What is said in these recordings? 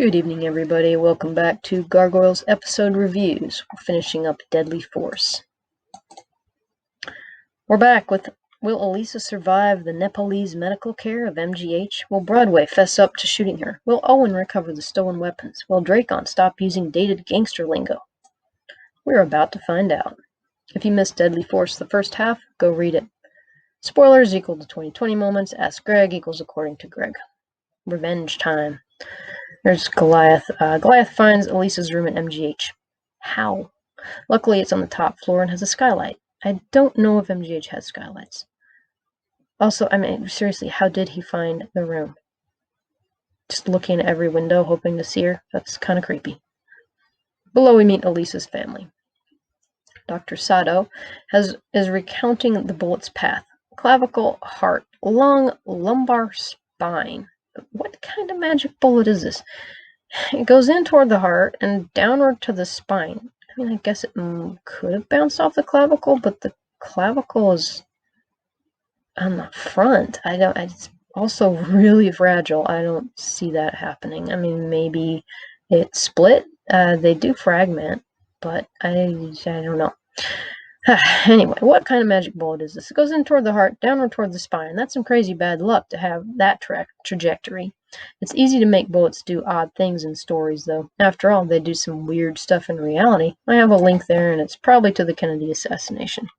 Good evening, everybody. Welcome back to Gargoyles episode reviews. We're finishing up Deadly Force. We're back with will Elisa survive the Nepalese medical care of MGH? Will Broadway fess up to shooting her? Will Owen recover the stolen weapons? Will Dracon stop using dated gangster lingo? We're about to find out. If you missed Deadly Force the first half, go read it. Spoilers equal to 2020 moments. Ask Greg equals according to Greg. Revenge time. There's Goliath. Goliath finds Elisa's room at MGH. How? Luckily, it's on the top floor and has a skylight. I don't know if MGH has skylights. Also, I mean, seriously, how did he find the room? Just looking at every window, hoping to see her? That's kind of creepy. Below, we meet Elisa's family. Dr. Sato is recounting the bullet's path. Clavicle, heart, lung, lumbar spine. What kind of magic bullet is this? It goes in toward the heart and downward to the spine. I mean, I guess it could have bounced off the clavicle, but the clavicle is on the front. It's also really fragile. I don't see that happening. I mean, maybe it split. They do fragment, but I don't know. Anyway, what kind of magic bullet is this? It goes in toward the heart, downward toward the spine. That's some crazy bad luck to have that trajectory. It's easy to make bullets do odd things in stories, though. After all, they do some weird stuff in reality. I have a link there, and it's probably to the Kennedy assassination.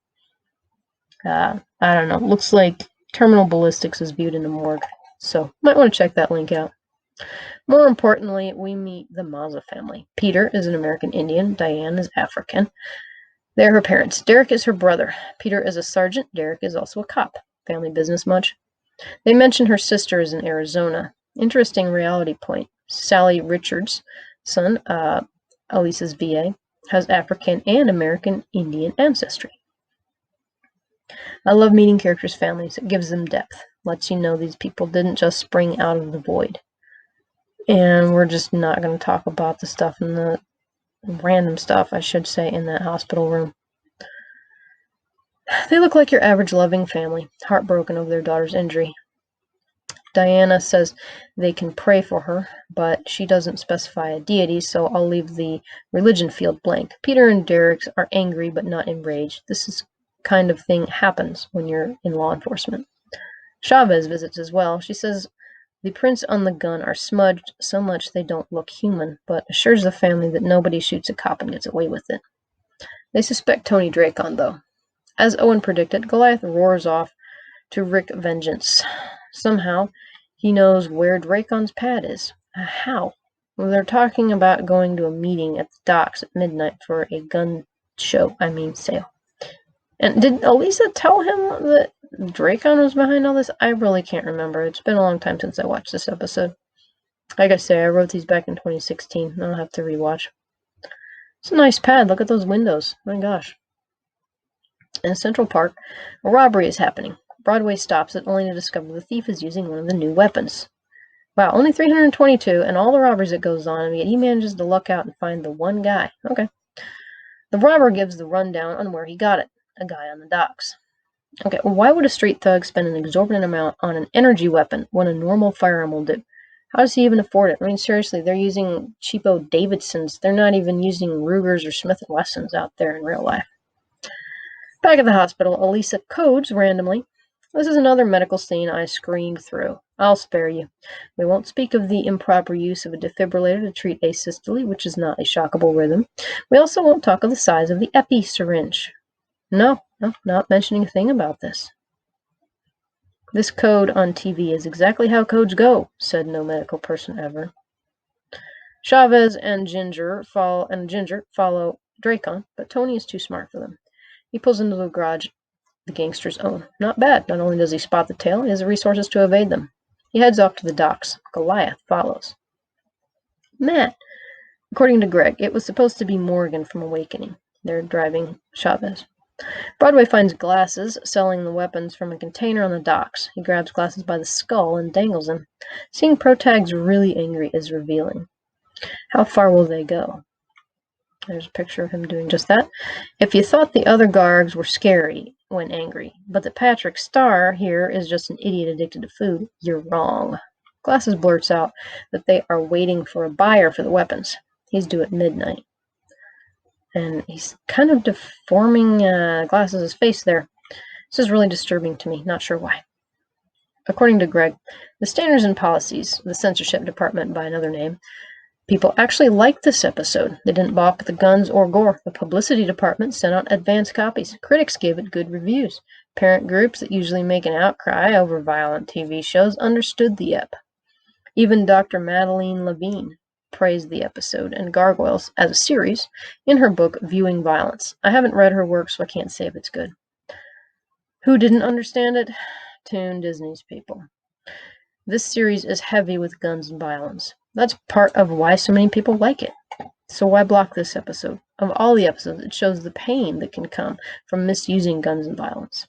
I don't know. Looks like terminal ballistics is viewed in the morgue, so might want to check that link out. More importantly, we meet the Maza family. Peter is an American Indian. Diane is African. They're her parents. Derek is her brother. Peter is a sergeant. Derek is also a cop. Family business much? They mention her sister is in Arizona. Interesting reality point. Sally Richards' son, Elisa's VA, has African and American Indian ancestry. I love meeting characters' families. It gives them depth. Lets you know these people didn't just spring out of the void. And we're just not going to talk about the stuff in the random stuff, I should say, in that hospital room. They look like your average loving family, heartbroken over their daughter's injury. Diana says they can pray for her, but she doesn't specify a deity, so I'll leave the religion field blank. Peter and Derek are angry but not enraged. This kind of thing happens when you're in law enforcement. Chavez visits as well. She says the prints on the gun are smudged so much they don't look human, but assures the family that nobody shoots a cop and gets away with it. They suspect Tony Dracon, though. As Owen predicted, Goliath roars off to wreak vengeance. Somehow, he knows where Dracon's pad is. How? Well, they're talking about going to a meeting at the docks at midnight for a gun sale. And did Elisa tell him that Dracon was behind all this? I really can't remember. It's been a long time since I watched this episode. Like I say, I wrote these back in 2016. I'll have to rewatch. It's a nice pad. Look at those windows. My gosh. In Central Park, a robbery is happening. Broadway stops it only to discover the thief is using one of the new weapons. Wow, only 322, and all the robberies it goes on, and yet he manages to luck out and find the one guy. Okay. The robber gives the rundown on where he got it. A guy on the docks. Okay, well, why would a street thug spend an exorbitant amount on an energy weapon when a normal firearm will do? How does he even afford it? I mean, seriously, they're using cheapo Davidsons. They're not even using Rugers or Smith & Wessons out there in real life. Back at the hospital, Elisa codes randomly. This is another medical scene I screamed through. I'll spare you. We won't speak of the improper use of a defibrillator to treat asystole, which is not a shockable rhythm. We also won't talk of the size of the epi syringe. No, not mentioning a thing about this. This code on TV is exactly how codes go, said no medical person ever. Chavez and Ginger follow Dracon, but Tony is too smart for them. He pulls into the garage the gangsters own. Not bad. Not only does he spot the tail, he has the resources to evade them. He heads off to the docks. Goliath follows. Matt. According to Greg, it was supposed to be Morgan from Awakening. They're driving Chavez. Broadway finds glasses selling the weapons from a container on the docks. He grabs glasses by the skull and dangles them. Seeing Protag's really angry is revealing. How far will they go? There's a picture of him doing just that. If you thought the other Gargs were scary when angry, but that Patrick Starr here is just an idiot addicted to food, you're wrong. Glasses blurts out that they are waiting for a buyer for the weapons. He's due at midnight. And he's kind of deforming Glasses' face there. This is really disturbing to me, not sure why. According to Greg, the standards and policies, the censorship department by another name, people actually liked this episode. They didn't balk at the guns or gore. The publicity department sent out advance copies. Critics gave it good reviews. Parent groups that usually make an outcry over violent TV shows understood the ep. Even Dr. Madeleine Levine praised the episode and Gargoyles as a series in her book Viewing Violence. I haven't read her work, so I can't say if it's good. Who didn't understand it? Toon Disney's people. This series is heavy with guns and violence. That's part of why so many people like it. So why block this episode? Of all the episodes, it shows the pain that can come from misusing guns and violence.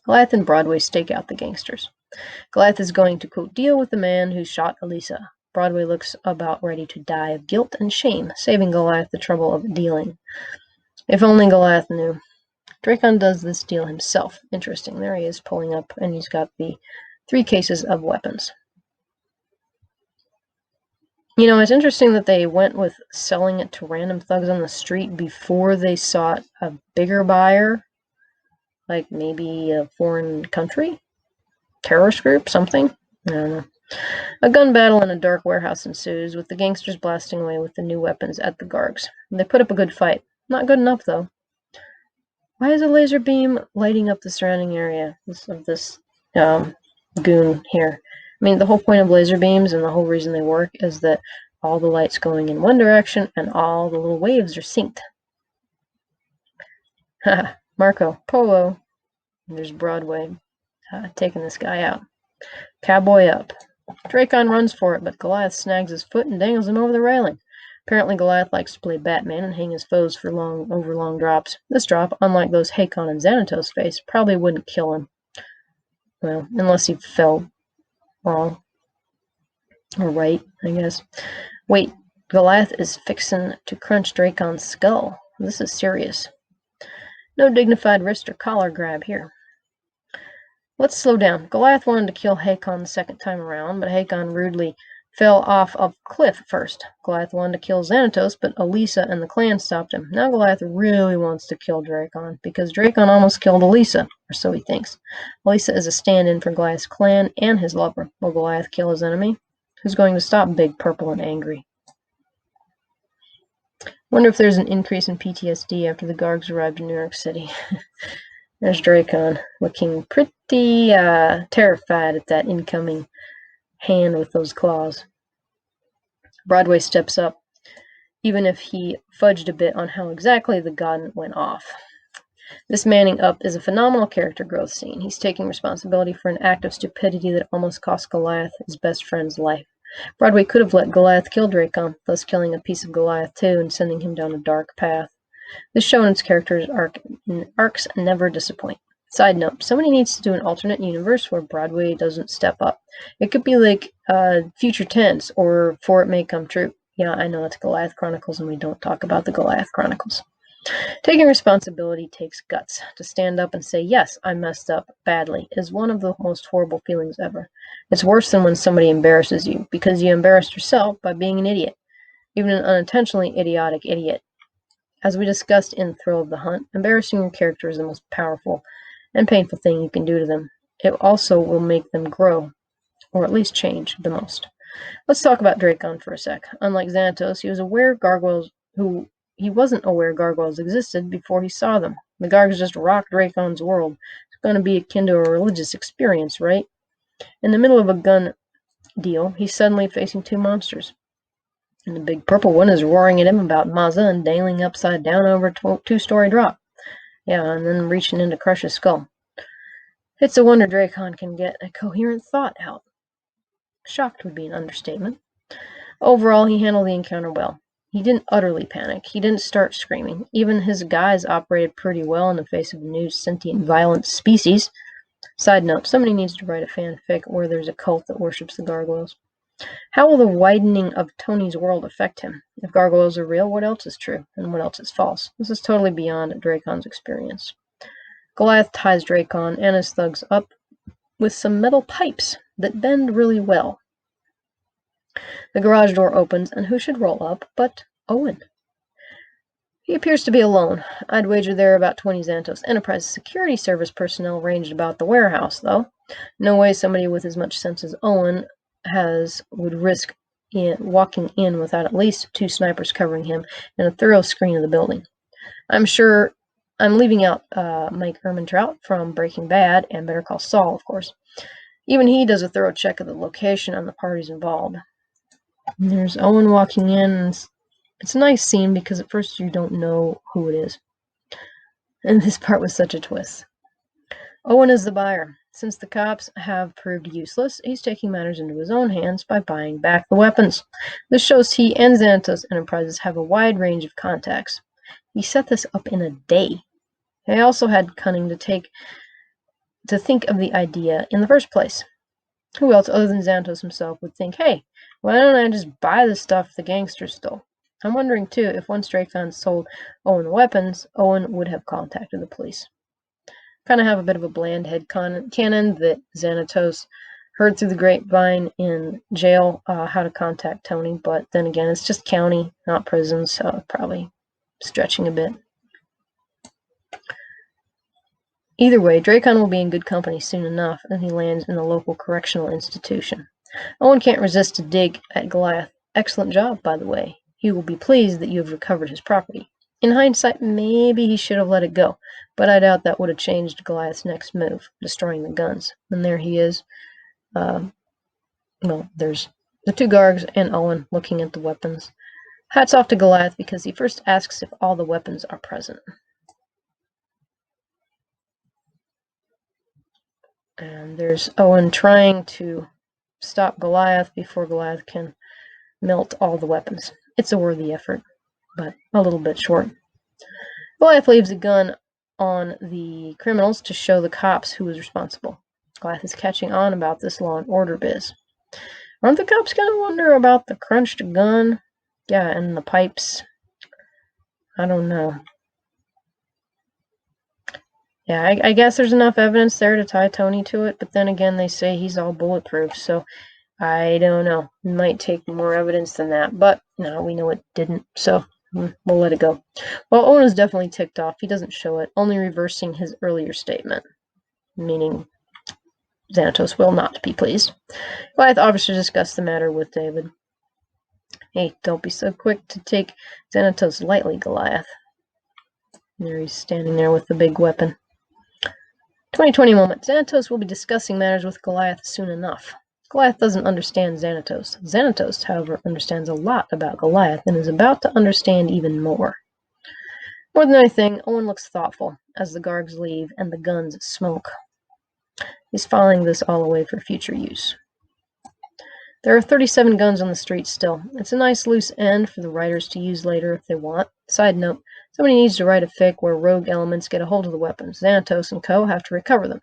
Goliath and Broadway stake out the gangsters. Goliath is going to, quote, deal with the man who shot Elisa. Broadway looks about ready to die of guilt and shame, saving Goliath the trouble of dealing. If only Goliath knew. Dracon does this deal himself. Interesting. There he is pulling up, and he's got the 3 cases of weapons. You know, it's interesting that they went with selling it to random thugs on the street before they sought a bigger buyer, like maybe a foreign country, terrorist group, something. I don't know. A gun battle in a dark warehouse ensues, with the gangsters blasting away with the new weapons at the Gargs. They put up a good fight. Not good enough, though. Why is a laser beam lighting up the surrounding area of this goon here? I mean, the whole point of laser beams and the whole reason they work is that all the light's going in one direction and all the little waves are synced. Marco Polo. There's Broadway taking this guy out. Cowboy up. Dracon runs for it, but Goliath snags his foot and dangles him over the railing. Apparently, Goliath likes to play Batman and hang his foes for long drops. This drop, unlike those Hakon and Xanatos face, probably wouldn't kill him. Well, unless he fell wrong. Or right, I guess. Wait, Goliath is fixin' to crunch Dracon's skull. This is serious. No dignified wrist or collar grab here. Let's slow down. Goliath wanted to kill Hakon the second time around, but Hakon rudely fell off a cliff first. Goliath wanted to kill Xanatos, but Elisa and the clan stopped him. Now Goliath really wants to kill Dracon, because Dracon almost killed Elisa, or so he thinks. Elisa is a stand-in for Goliath's clan and his lover. Will Goliath kill his enemy? Who's going to stop Big Purple and Angry? Wonder if there's an increase in PTSD after the Gargs arrived in New York City. There's Dracon, looking pretty terrified at that incoming hand with those claws. Broadway steps up, even if he fudged a bit on how exactly the gun went off. This manning up is a phenomenal character growth scene. He's taking responsibility for an act of stupidity that almost cost Goliath his best friend's life. Broadway could have let Goliath kill Dracon, thus killing a piece of Goliath too and sending him down a dark path. This show and its characters' arcs never disappoint. Side note, somebody needs to do an alternate universe where Broadway doesn't step up. It could be like Future Tense or For It May Come True. Yeah, I know it's Goliath Chronicles and we don't talk about the Goliath Chronicles. Taking responsibility takes guts. To stand up and say, yes, I messed up badly is one of the most horrible feelings ever. It's worse than when somebody embarrasses you because you embarrassed yourself by being an idiot, even an unintentionally idiotic idiot. As we discussed in Thrill of the Hunt, embarrassing your character is the most powerful and painful thing you can do to them. It also will make them grow, or at least change the most. Let's talk about Dracon for a sec. Unlike Xanatos, he wasn't aware Gargoyles existed before he saw them. The Gargs just rocked Dracon's world. It's going to be akin to a religious experience, right? In the middle of a gun deal, he's suddenly facing 2 monsters. And the big purple one is roaring at him about Maza and dangling upside down over a 2-story drop. Yeah, and then reaching in to crush his skull. It's a wonder Dracon can get a coherent thought out. Shocked would be an understatement. Overall, he handled the encounter well. He didn't utterly panic. He didn't start screaming. Even his guys operated pretty well in the face of a new sentient violent species. Side note, somebody needs to write a fanfic where there's a cult that worships the Gargoyles. How will the widening of Tony's world affect him? If Gargoyles are real, what else is true, and what else is false? This is totally beyond Dracon's experience. Goliath ties Dracon and his thugs up with some metal pipes that bend really well. The garage door opens, and who should roll up but Owen. He appears to be alone. I'd wager there are about 20 Xanatos Enterprise Security Service personnel ranged about the warehouse, though. No way somebody with as much sense as Owen would risk walking in without at least 2 snipers covering him and a thorough screen of the building. I'm sure I'm leaving out Mike Ehrmantraut from Breaking Bad and Better Call Saul, of course. Even he does a thorough check of the location and the parties involved. And there's Owen walking in, and it's a nice scene because at first you don't know who it is. And this part was such a twist. Owen is the buyer. Since the cops have proved useless, he's taking matters into his own hands by buying back the weapons. This shows he and Xanatos Enterprises have a wide range of contacts. He set this up in a day. He also had cunning to think of the idea in the first place. Who else other than Xanatos himself would think, hey, why don't I just buy the stuff the gangsters stole? I'm wondering, too, if once Dracon sold Owen the weapons, Owen would have contacted the police. Kind of have a bit of a bland headcanon that Xanatos heard through the grapevine in jail how to contact Tony, but then again, it's just county, not prison, so probably stretching a bit. Either way, Dracon will be in good company soon enough, and he lands in the local correctional institution. Owen can't resist a dig at Goliath. Excellent job, by the way. He will be pleased that you have recovered his property. In hindsight, maybe he should have let it go, but I doubt that would have changed Goliath's next move, destroying the guns. And there he is. There's the 2 Gargs and Owen looking at the weapons. Hats off to Goliath because he first asks if all the weapons are present. And there's Owen trying to stop Goliath before Goliath can melt all the weapons. It's a worthy effort, but a little bit short. Goliath leaves a gun on the criminals to show the cops who was responsible. Goliath is catching on about this law and order biz. Aren't the cops going to wonder about the crunched gun? Yeah, and the pipes. I don't know. Yeah, I guess there's enough evidence there to tie Tony to it, but then again, they say he's all bulletproof, so I don't know. It might take more evidence than that, but no, we know it didn't, so we'll let it go. Well, Owen is definitely ticked off. He doesn't show it, only reversing his earlier statement, meaning Xanatos will not be pleased. Goliath obviously discussed the matter with David. Hey, don't be so quick to take Xanatos lightly, Goliath. There he's standing there with the big weapon. 2020 moment. Xanatos will be discussing matters with Goliath soon enough. Goliath doesn't understand Xanatos. Xanatos, however, understands a lot about Goliath and is about to understand even more. More than anything, Owen looks thoughtful as the Gargs leave and the guns smoke. He's filing this all away for future use. There are 37 guns on the street still. It's a nice loose end for the writers to use later if they want. Side note, somebody needs to write a fic where rogue elements get a hold of the weapons. Xanatos and co. have to recover them.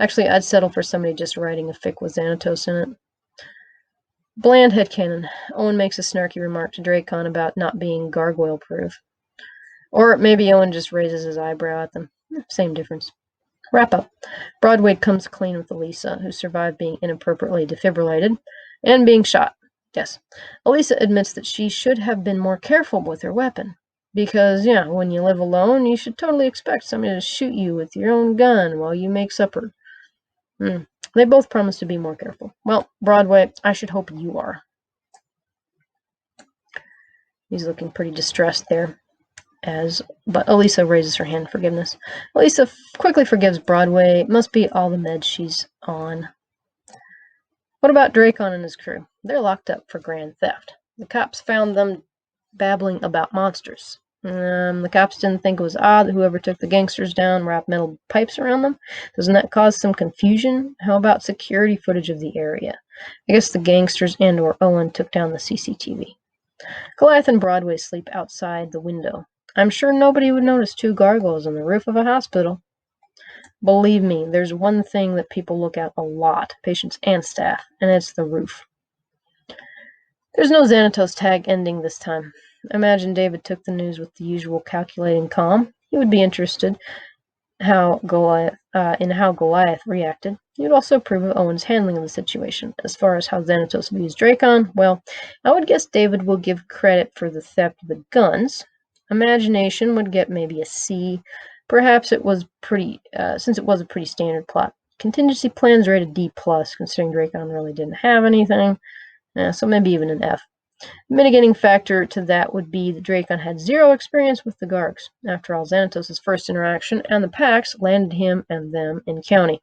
Actually, I'd settle for somebody just writing a fic with Xanatos in it. Bland headcanon. Owen makes a snarky remark to Dracon about not being gargoyle-proof. Or maybe Owen just raises his eyebrow at them. Same difference. Wrap up. Broadway comes clean with Elisa, who survived being inappropriately defibrillated and being shot. Yes. Elisa admits that she should have been more careful with her weapon. Because, yeah, when you live alone, you should totally expect somebody to shoot you with your own gun while you make supper. They both promise to be more careful. Well, Broadway, I should hope you are. He's looking pretty distressed there. But Elisa raises her hand in forgiveness. Elisa quickly forgives Broadway. It must be all the meds she's on. What about Dracon and his crew? They're locked up for grand theft. The cops found them babbling about monsters. The cops didn't think it was odd that whoever took the gangsters down wrapped metal pipes around them. Doesn't that cause some confusion? How about security footage of the area? I guess the gangsters and or Owen took down the CCTV. Goliath and Broadway sleep outside the window. I'm sure nobody would notice 2 gargoyles on the roof of a hospital. Believe me, there's one thing that people look at a lot, patients and staff, and it's the roof. There's no Xanatos tag ending this time. Imagine David took the news with the usual calculating calm. He would be interested how Goliath reacted. It would also approve of Owen's handling of the situation. As far as how Xanatos views Dracon, well, I would guess David will give credit for the theft of the guns. Imagination would get maybe a C. Perhaps it was since it was a pretty standard plot. Contingency plans rated D+, considering Dracon really didn't have anything, so maybe even an F. The mitigating factor to that would be that Dracon had zero experience with the Gargs. After all, Xanatos' first interaction and the Pax landed him and them in county.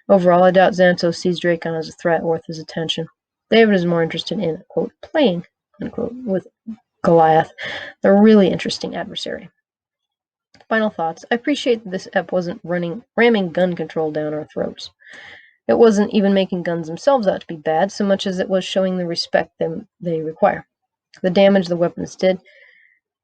Overall, I doubt Xanatos sees Dracon as a threat worth his attention. David is more interested in, quote, playing, unquote, with Goliath, the really interesting adversary. Final thoughts. I appreciate that this ep wasn't ramming gun control down our throats. It wasn't even making guns themselves out to be bad, so much as it was showing the respect they require. The damage the weapons did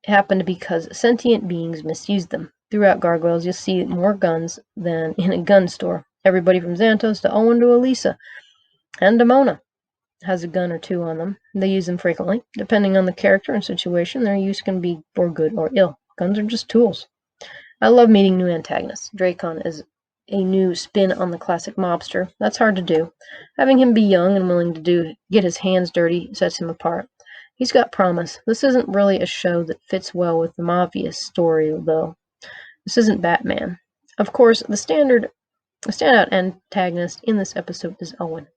happened because sentient beings misused them. Throughout Gargoyles, you'll see more guns than in a gun store. Everybody from Xanatos to Owen to Elisa and Demona has a gun or two on them. They use them frequently. Depending on the character and situation, their use can be for good or ill. Guns are just tools. I love meeting new antagonists. Dracon is a new spin on the classic mobster. That's hard to do. Having him be young and willing to get his hands dirty sets him apart. He's got promise. This isn't really a show that fits well with the mafia story, though. This isn't Batman. Of course, the standout antagonist in this episode is Owen.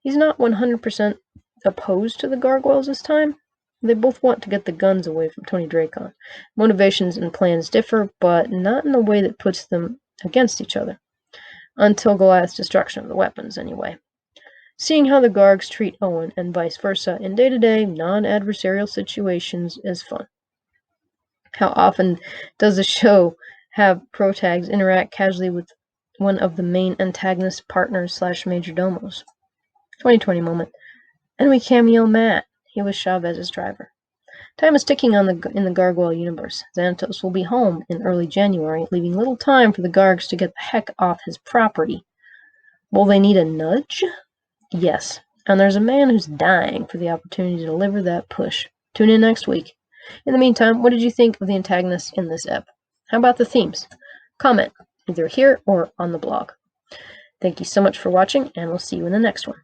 He's not 100% opposed to the Gargoyles this time. They both want to get the guns away from Tony Dracon. Motivations and plans differ, but not in a way that puts them against each other. Until Goliath's destruction of the weapons, anyway. Seeing how the Gargs treat Owen and vice versa in day-to-day, non-adversarial situations is fun. How often does the show have protags interact casually with one of the main antagonist partners / majordomos? 2020 moment. And we cameo Matt. He was Chavez's driver. Time is ticking in the Gargoyle universe. Xanatos will be home in early January, leaving little time for the Gargs to get the heck off his property. Will they need a nudge? Yes. And there's a man who's dying for the opportunity to deliver that push. Tune in next week. In the meantime, what did you think of the antagonists in this ep? How about the themes? Comment, either here or on the blog. Thank you so much for watching, and we'll see you in the next one.